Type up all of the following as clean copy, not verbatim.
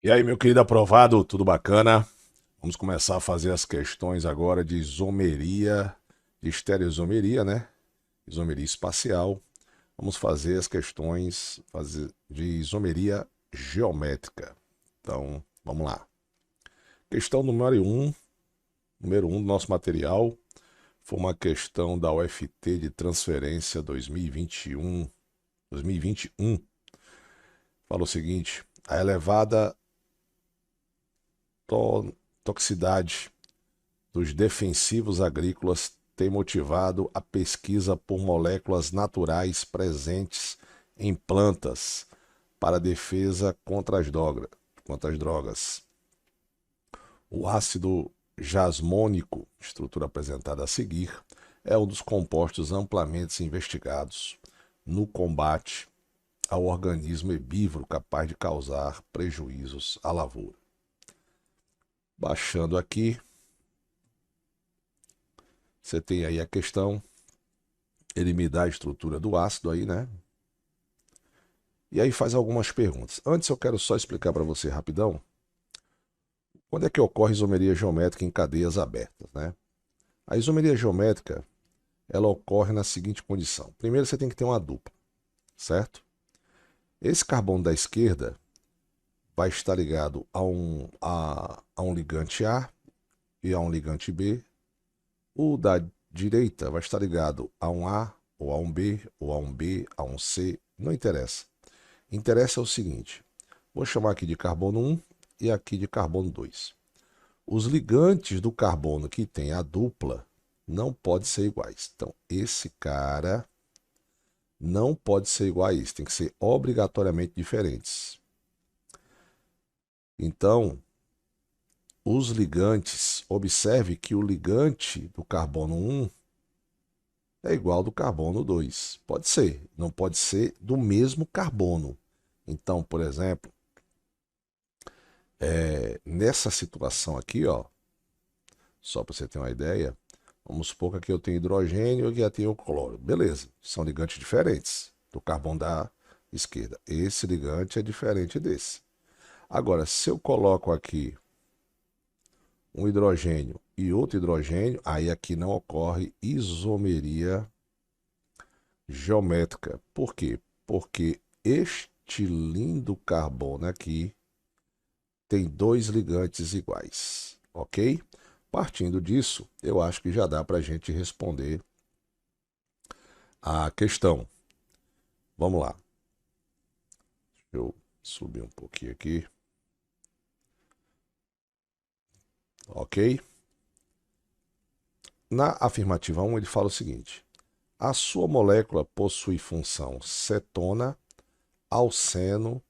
E aí, meu querido aprovado, tudo bacana? Vamos começar a fazer as questões agora de isomeria, de estereoisomeria, né? Isomeria espacial. Vamos fazer as questões de isomeria geométrica. Então, vamos lá. Questão número um do nosso material, foi uma questão da UFT de transferência 2021. Falou o seguinte: a elevada toxicidade dos defensivos agrícolas tem motivado a pesquisa por moléculas naturais presentes em plantas para defesa contra as drogas. O ácido jasmônico, estrutura apresentada a seguir, é um dos compostos amplamente investigados no combate ao organismo herbívoro capaz de causar prejuízos à lavoura. Baixando aqui, você tem aí a questão. Ele me dá a estrutura do ácido aí, né? E aí faz algumas perguntas. Antes eu quero só explicar para você rapidão quando é que ocorre isomeria geométrica em cadeias abertas, né? A isomeria geométrica, ela ocorre na seguinte condição. Primeiro você tem que ter uma dupla, certo? Esse carbono da esquerda vai estar ligado a um ligante A e a um ligante B. O da direita vai estar ligado a um A, ou a um B, ou a um B, a um C, não interessa. Interessa é o seguinte, vou chamar aqui de carbono 1 e aqui de carbono 2. Os ligantes do carbono que tem a dupla não podem ser iguais. Então, esse cara não pode ser igual a esse, tem que ser obrigatoriamente diferentes. Então, os ligantes, observe que o ligante do carbono 1 é igual ao do carbono 2. Pode ser, não pode ser do mesmo carbono. Então, por exemplo, nessa situação aqui, ó, só para você ter uma ideia, vamos supor que aqui eu tenho hidrogênio e aqui eu tenho cloro. Beleza, são ligantes diferentes do carbono da esquerda. Esse ligante é diferente desse. Agora, se eu coloco aqui um hidrogênio e outro hidrogênio, aí aqui não ocorre isomeria geométrica. Por quê? Porque este lindo carbono aqui tem dois ligantes iguais, ok? Partindo disso, eu acho que já dá para a gente responder a questão. Vamos lá. Deixa eu subir um pouquinho aqui. Ok? Na afirmativa 1, ele fala o seguinte: a sua molécula possui função cetona, alceno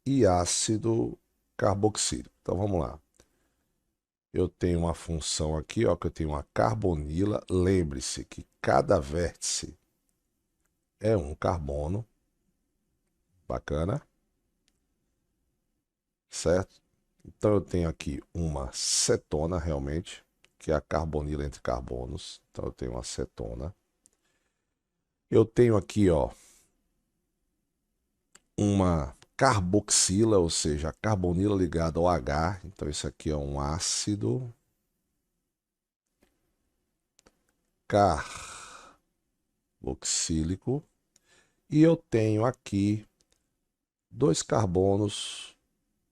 e ácido carboxílico. Então vamos lá. Eu tenho uma função aqui, ó, que eu tenho uma carbonila. Lembre-se que cada vértice é um carbono. Bacana, certo? Então eu tenho aqui uma cetona realmente, que é a carbonila entre carbonos. Então eu tenho uma cetona. Eu tenho aqui, ó, uma carboxila, ou seja, a carbonila ligada ao H. Então isso aqui é um ácido carboxílico. E eu tenho aqui dois carbonos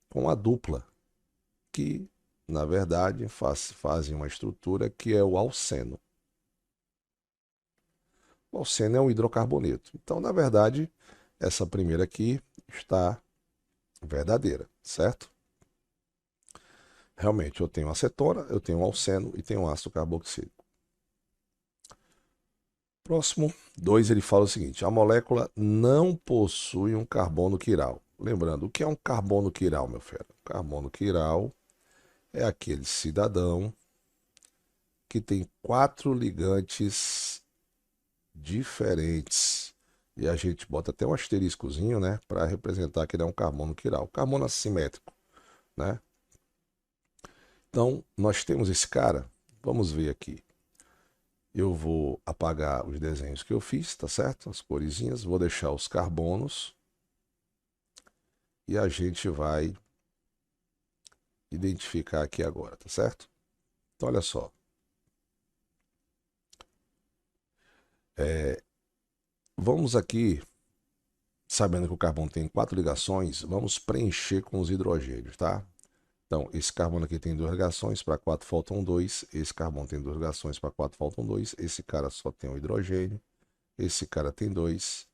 com a dupla, que na verdade fazem uma estrutura que é o alceno. O alceno é um hidrocarboneto. Então, na verdade, essa primeira aqui está verdadeira, certo? Realmente, eu tenho acetona, eu tenho alceno e tenho ácido carboxílico. Próximo, 2, ele fala o seguinte: a molécula não possui um carbono quiral. Lembrando, o que é um carbono quiral, meu fera? Carbono quiral é aquele cidadão que tem quatro ligantes diferentes. E a gente bota até um asteriscozinho, né, para representar que ele é um carbono quiral. Carbono assimétrico, né? Então, nós temos esse cara. Vamos ver aqui. Eu vou apagar os desenhos que eu fiz, tá certo? As coresinhas. Vou deixar os carbonos. E a gente vai identificar aqui agora, tá certo? Então, olha só. Vamos aqui, sabendo que o carbono tem 4 ligações, vamos preencher com os hidrogênios, tá? Então, esse carbono aqui tem 2 ligações, para 4 faltam 2. Esse carbono tem 2 ligações, para 4 faltam 2. Esse cara só tem um hidrogênio. Esse cara tem 2.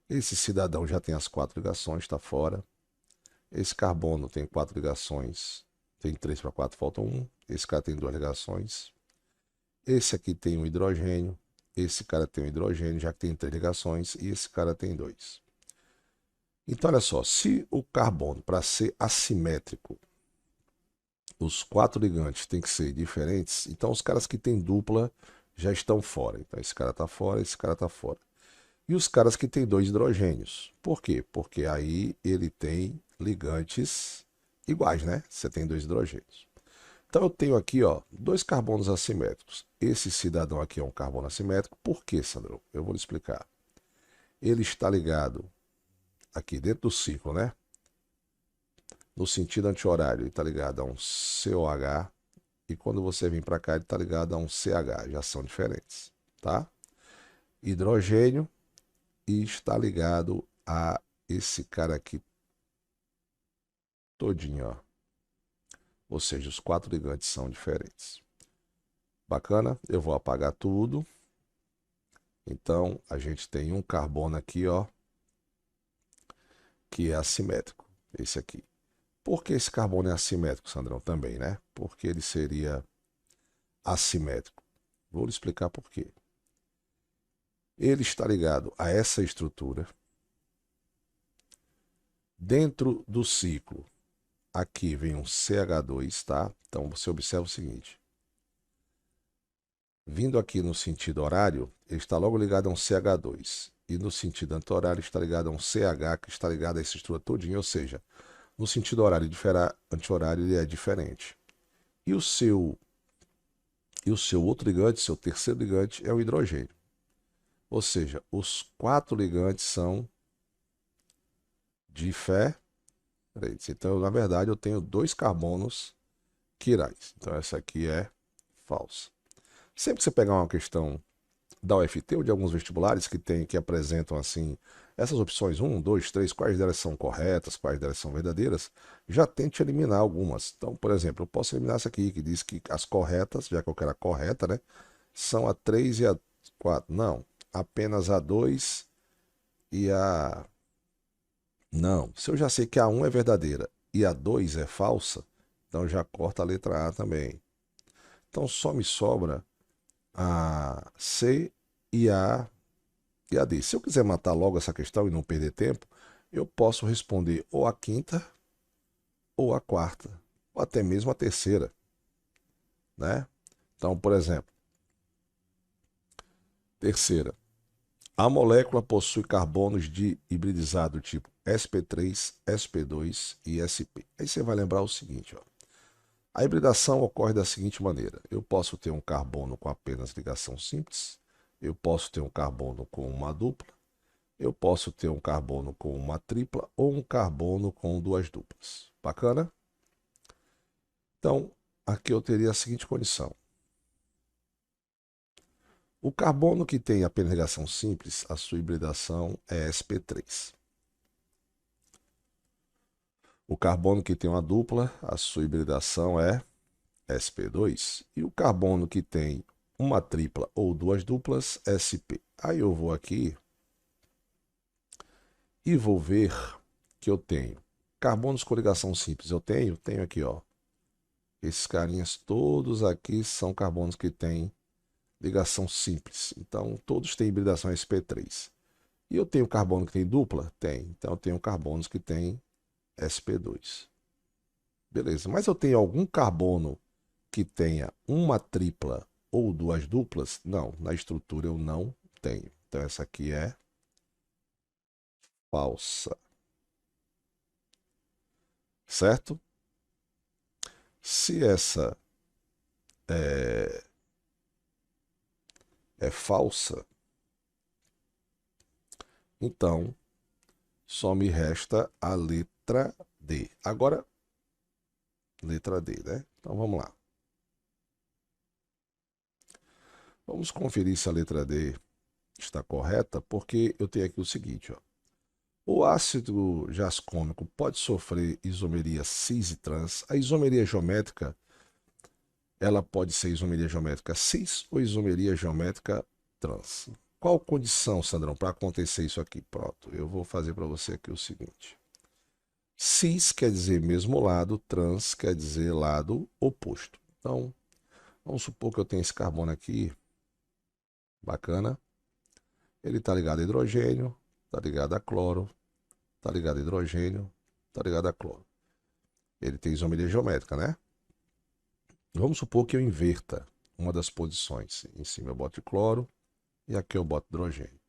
Esse cidadão já tem as 4 ligações, está fora. Esse carbono tem 4 ligações, tem 3 para 4, faltam 1. Esse cara tem 2 ligações. Esse aqui tem um hidrogênio. Esse cara tem um hidrogênio, já que tem 3 ligações. E esse cara tem 2. Então, olha só, se o carbono, para ser assimétrico, os 4 ligantes têm que ser diferentes, então os caras que têm dupla já estão fora. Então, esse cara está fora, esse cara está fora. E os caras que têm 2 hidrogênios. Por quê? Porque aí ele tem ligantes iguais, né? Você tem 2 hidrogênios. Então eu tenho aqui, ó, 2 carbonos assimétricos. Esse cidadão aqui é um carbono assimétrico. Por quê, Sandro? Eu vou lhe explicar. Ele está ligado aqui dentro do ciclo, né? No sentido anti-horário, ele está ligado a um COH. E quando você vem para cá, ele está ligado a um CH. Já são diferentes, tá? Hidrogênio e está ligado a esse cara aqui todinho, ó. Ou seja, os 4 ligantes são diferentes. Bacana? Eu vou apagar tudo. Então, a gente tem um carbono aqui, ó, que é assimétrico. Esse aqui. Por que esse carbono é assimétrico, Sandrão? Também, né? Porque ele seria assimétrico. Vou lhe explicar por quê. Ele está ligado a essa estrutura. Dentro do ciclo, aqui vem um CH2, tá? Então, você observa o seguinte. Vindo aqui no sentido horário, ele está logo ligado a um CH2. E no sentido anti-horário está ligado a um CH, que está ligado a essa estrutura todinha. Ou seja, no sentido horário anti-horário ele é diferente. E o seu outro ligante, seu terceiro ligante, é o hidrogênio. Ou seja, os 4 ligantes são diferentes. Então, na verdade, eu tenho 2 carbonos quirais. Então, essa aqui é falsa. Sempre que você pegar uma questão da UFT ou de alguns vestibulares que apresentam assim essas opções 1, 2, 3, quais delas são corretas, quais delas são verdadeiras, já tente eliminar algumas. Então, por exemplo, eu posso eliminar essa aqui que diz que as corretas, já que eu quero a correta, né, são a 3 e a 4. Não, apenas a 2 e a... Não, se eu já sei que a 1 é verdadeira e a 2 é falsa, então já corta a letra A também. Então só me sobra a C e a D. Se eu quiser matar logo essa questão e não perder tempo, eu posso responder ou a quinta, ou a quarta, ou até mesmo a terceira, né? Então, por exemplo, terceira, a molécula possui carbonos de hibridizado tipo sp3, sp2 e sp. Aí você vai lembrar o seguinte, ó. A hibridação ocorre da seguinte maneira: eu posso ter um carbono com apenas ligação simples, eu posso ter um carbono com uma dupla, eu posso ter um carbono com uma tripla ou um carbono com 2 duplas. Bacana? Então, aqui eu teria a seguinte condição. O carbono que tem apenas ligação simples, a sua hibridação é sp3. O carbono que tem uma dupla, a sua hibridação é sp2. E o carbono que tem uma tripla ou 2 duplas, sp. Aí eu vou aqui e vou ver que eu tenho carbonos com ligação simples. Eu tenho aqui, ó. Esses carinhas todos aqui são carbonos que têm ligação simples. Então, todos têm hibridação sp3. E eu tenho carbono que tem dupla? Tem. Então, eu tenho carbonos que têm sp2. Beleza. Mas eu tenho algum carbono que tenha uma tripla ou 2 duplas? Não. Na estrutura eu não tenho. Então, essa aqui é falsa. Certo? Se essa é falsa, então só me resta a letra D. Agora, Letra D, né? Então vamos lá. Vamos conferir se a letra D está correta, porque eu tenho aqui o seguinte, ó. O ácido jascômico pode sofrer isomeria cis e trans. A isomeria geométrica, ela pode ser isomeria geométrica cis ou isomeria geométrica trans. Qual condição, Sandrão, para acontecer isso aqui? Pronto, eu vou fazer para você aqui o seguinte. Cis quer dizer mesmo lado, trans quer dizer lado oposto. Então, vamos supor que eu tenho esse carbono aqui, bacana. Ele está ligado a hidrogênio, está ligado a cloro, está ligado a hidrogênio, está ligado a cloro. Ele tem isomeria geométrica, né? Vamos supor que eu inverta uma das posições. Em cima eu boto cloro e aqui eu boto hidrogênio.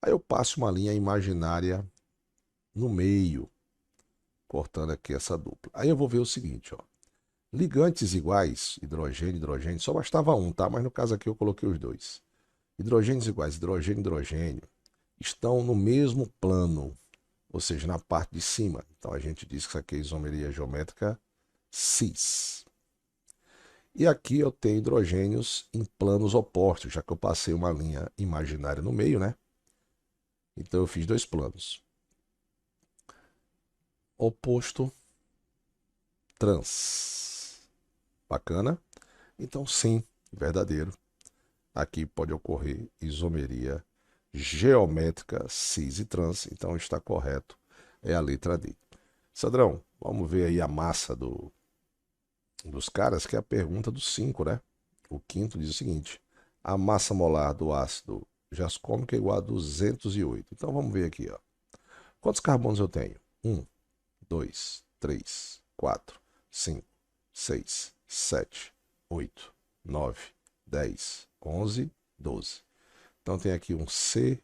Aí eu passo uma linha imaginária no meio, cortando aqui essa dupla. Aí eu vou ver o seguinte, ó. Ligantes iguais, hidrogênio, hidrogênio, só bastava um, tá? Mas no caso aqui eu coloquei os dois. Hidrogênios iguais, hidrogênio, hidrogênio, estão no mesmo plano, ou seja, na parte de cima. Então a gente diz que isso aqui é isomeria geométrica cis. E aqui eu tenho hidrogênios em planos opostos, já que eu passei uma linha imaginária no meio, né? Então eu fiz dois planos. Oposto, trans. Bacana? Então sim, verdadeiro. Aqui pode ocorrer isomeria geométrica cis e trans, então está correto. É a letra D. Sandrão, vamos ver aí a massa dos caras, que é a pergunta do 5, né? O quinto diz o seguinte: a massa molar do ácido jascômico é igual a 208. Então vamos ver aqui, ó. Quantos carbonos eu tenho? 1, 2, 3, 4, 5, 6, 7, 8, 9, 10, 11, 12. Então tem aqui um C12.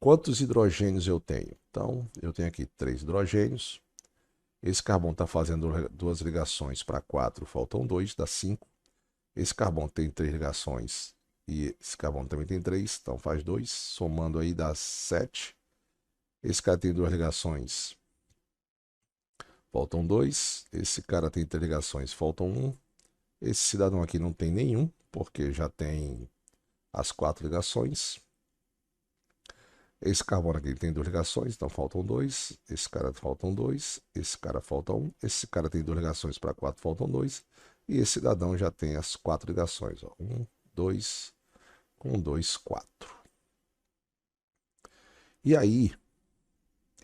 Quantos hidrogênios eu tenho? Então eu tenho aqui 3 hidrogênios. Esse carbono está fazendo duas ligações para 4, faltam 2, dá 5. Esse carbono tem 3 ligações e esse carbono também tem 3, então faz 2, somando aí dá 7. Esse cara tem 2 ligações, faltam 2. Esse cara tem 3 ligações, faltam 1. Esse cidadão aqui não tem nenhum, porque já tem as 4 ligações. Esse carbono aqui tem 2 ligações, então faltam 2. Esse cara faltam 2. Esse cara falta 1. Esse cara tem 2 ligações para 4, faltam 2. E esse cidadão já tem as 4 ligações. 1, 2, com 2, 4. E aí,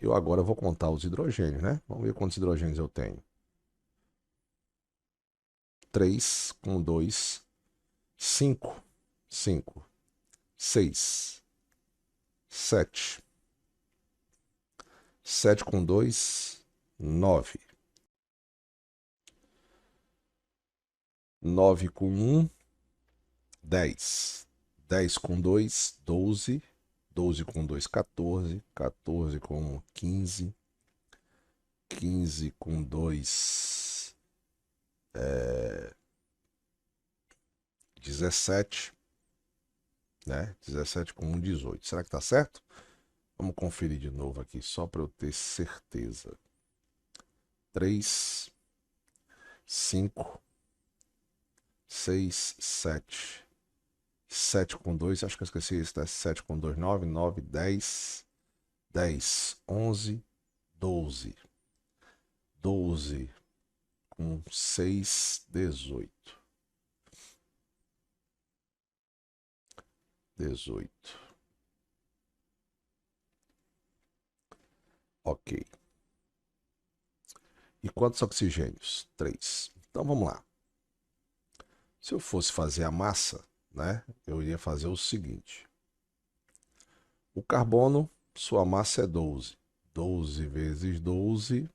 eu agora vou contar os hidrogênios, né? Vamos ver quantos hidrogênios eu tenho. 3 com 2, 5. 5, 6, 7. 7 com 2, 9. 9 com 1, 10. 10 com 2, 12. 12 com 2, 14. 14 com 1, 15. 15 com 2, 17. Né? 17 com 1, 18. Será que tá certo? Vamos conferir de novo aqui, só para eu ter certeza. 3, 5, 6, 7. 7 com 2, acho que eu esqueci isso, né? 7 com 2, 9, 9, 10, 10, 11, 12. 12 com 6, 18. 18. Ok. E quantos oxigênios? 3. Então vamos lá. Se eu fosse fazer a massa, né, eu iria fazer o seguinte. O carbono, sua massa é 12. 12 vezes 12,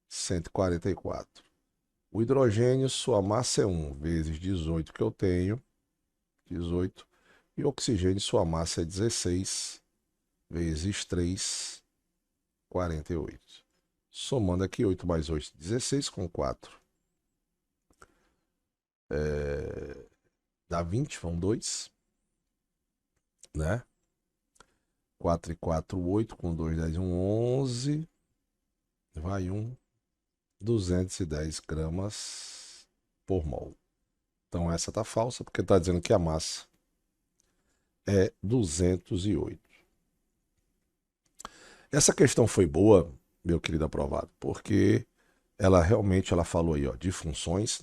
144. O hidrogênio, sua massa é 1 vezes 18 que eu tenho, 18. E o oxigênio, sua massa é 16 vezes 3, 48. Somando aqui 8 mais 8, 16 com 4. Dá 20, vão 2, né? 4 e 4, 8, com 2, 10, 1, 11. Vai 1, 210 gramas por mol. Então essa tá falsa, porque está dizendo que a massa é 208. Essa questão foi boa, meu querido aprovado, porque ela realmente ela falou aí, ó, de funções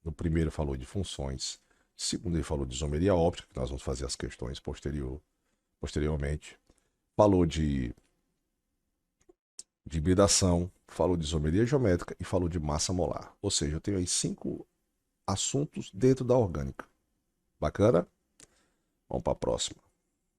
no primeiro falou de funções, no segundo ele falou de isomeria óptica, que nós vamos fazer as questões posteriormente. Falou de hibridação, falou de isomeria geométrica e falou de massa molar. Ou seja, eu tenho aí 5 assuntos dentro da orgânica. Bacana? Vamos para a próxima.